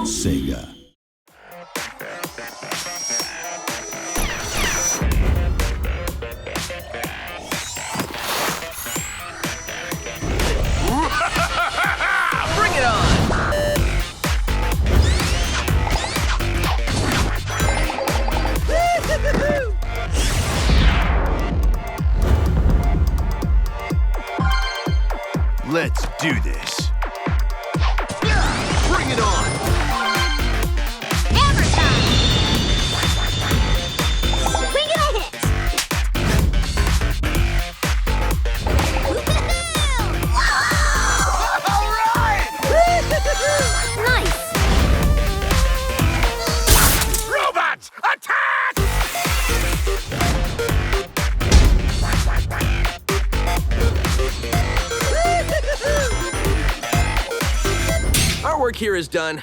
SEGA. Bring it on! Let's do this. Bring it on! Hammer time! We get a hit! All right! Nice! Robots, attack! Our work here is done.